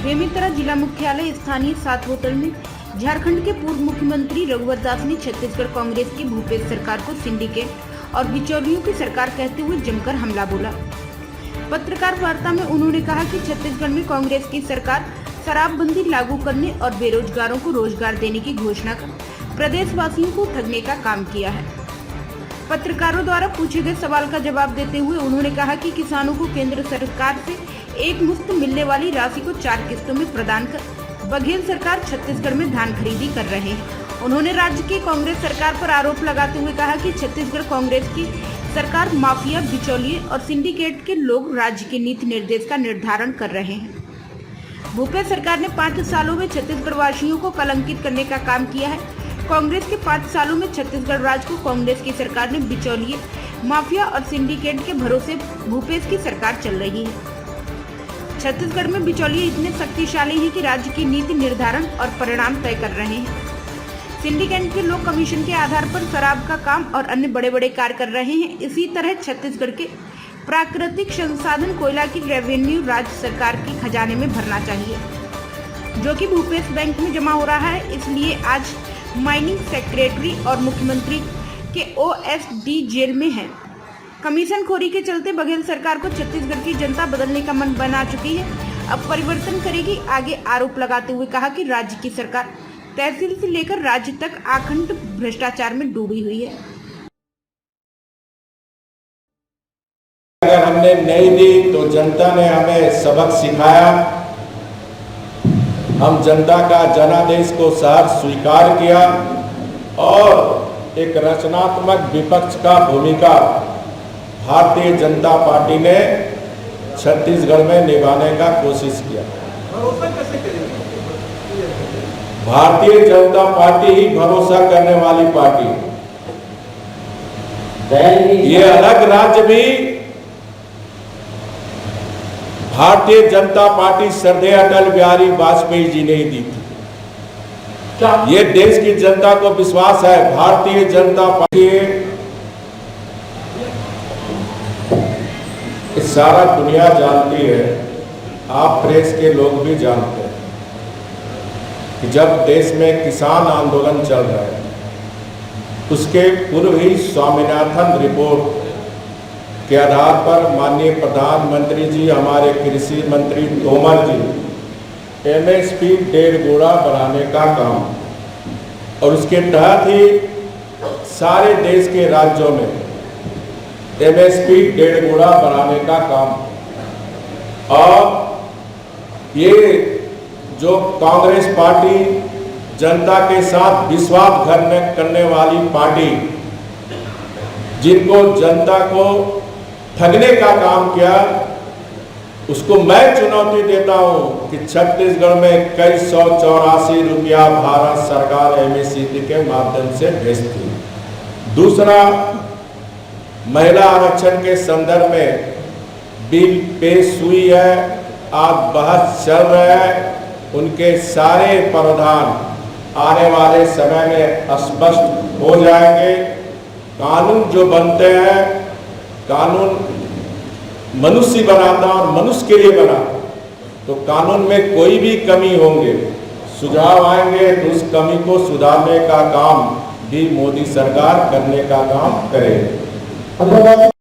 बेमेतरा जिला मुख्यालय स्थानीय 7 होटल में झारखंड के पूर्व मुख्यमंत्री रघुवर दास ने छत्तीसगढ़ कांग्रेस की भूपेश सरकार को सिंडिकेट और बिचौलियों की सरकार कहते हुए जमकर हमला बोला। पत्रकार वार्ता में उन्होंने कहा कि छत्तीसगढ़ में कांग्रेस की सरकार शराबबंदी लागू करने और बेरोजगारों को रोजगार देने की घोषणा कर प्रदेशवासियों को ठगने का काम किया है। पत्रकारों द्वारा पूछे गए सवाल का जवाब देते हुए उन्होंने कहा कि किसानों को केंद्र सरकार से एक मुश्त मिलने वाली राशि को 4 किस्तों में प्रदान कर बघेल सरकार छत्तीसगढ़ में धान खरीदी कर रहे हैं। उन्होंने राज्य की कांग्रेस सरकार पर आरोप लगाते हुए कहा कि छत्तीसगढ़ कांग्रेस की सरकार माफिया, बिचौलिए और सिंडिकेट के लोग राज्य के नीति निर्देश का निर्धारण कर रहे हैं। भूपेश सरकार ने 5 सालों में छत्तीसगढ़ वासियों को कलंकित करने का काम किया है। कांग्रेस के 5 सालों में छत्तीसगढ़ राज्य को कांग्रेस की सरकार ने बिचौलिए, माफिया और सिंडिकेट के भरोसे भूपेश की सरकार चल रही है। छत्तीसगढ़ में बिचौलिए इतने शक्तिशाली हैं कि राज्य की नीति निर्धारण और परिणाम तय कर रहे हैं। सिंडिकेट के लोग कमीशन के आधार पर शराब का काम और अन्य बड़े बड़े कार्य कर रहे हैं। इसी तरह छत्तीसगढ़ के प्राकृतिक संसाधन कोयला की रेवेन्यू राज्य सरकार के खजाने में भरना चाहिए, जो कि भूपेश बैंक में जमा हो रहा है। इसलिए आज माइनिंग सेक्रेटरी और मुख्यमंत्री के ओएसडी जेल में है। कमीशन खोरी के चलते बघेल सरकार को छत्तीसगढ़ की जनता बदलने का मन बना चुकी है, अब परिवर्तन करेगी। आगे आरोप लगाते हुए कहा कि राज्य की सरकार तहसील से लेकर राज्य तक अखंड भ्रष्टाचार में डूबी हुई है। अगर हमने नहीं दी तो जनता ने हमें सबक सिखाया। हम जनता का जनादेश को सहर्ष स्वीकार किया और एक रचनात्मक विपक्ष का भूमिका भारतीय जनता पार्टी ने छत्तीसगढ़ में निभाने का कोशिश किया। भारतीय जनता पार्टी ही भरोसा करने वाली पार्टी है। ये अलग राज्य भी भारतीय जनता पार्टी श्रद्धेय अटल बिहारी वाजपेयी जी ने ही दी थी। ये देश की जनता को विश्वास है भारतीय जनता पार्टी, सारा दुनिया जानती है, आप प्रेस के लोग भी जानते हैं कि जब देश में किसान आंदोलन चल रहा है उसके पूर्व ही स्वामीनाथन रिपोर्ट के आधार पर माननीय प्रधानमंत्री जी, हमारे कृषि मंत्री तोमर जी एमएसपी 1.5 गुना बढ़ाने का काम और उसके तहत ही सारे देश के राज्यों में एमएसपी 1.5 गुना बढ़ाने का काम। और ये जो कांग्रेस पार्टी जनता के साथ विश्वासघात करने वाली पार्टी, जिनको जनता को ठगने का काम किया, उसको मैं चुनौती देता हूं कि छत्तीसगढ़ में कई 184 रुपया भारत सरकार एमएसपी के माध्यम से भेजती। दूसरा, महिला आरक्षण के संदर्भ में बिल पेश हुई है, आज बहस चल रहा है। उनके सारे प्रावधान आने वाले समय में स्पष्ट हो जाएंगे। कानून जो बनते हैं, कानून मनुष्य बनाता और मनुष्य के लिए बना, तो कानून में कोई भी कमी होंगे, सुझाव आएंगे तो उस कमी को सुधारने का काम भी मोदी सरकार करने का काम करेगी।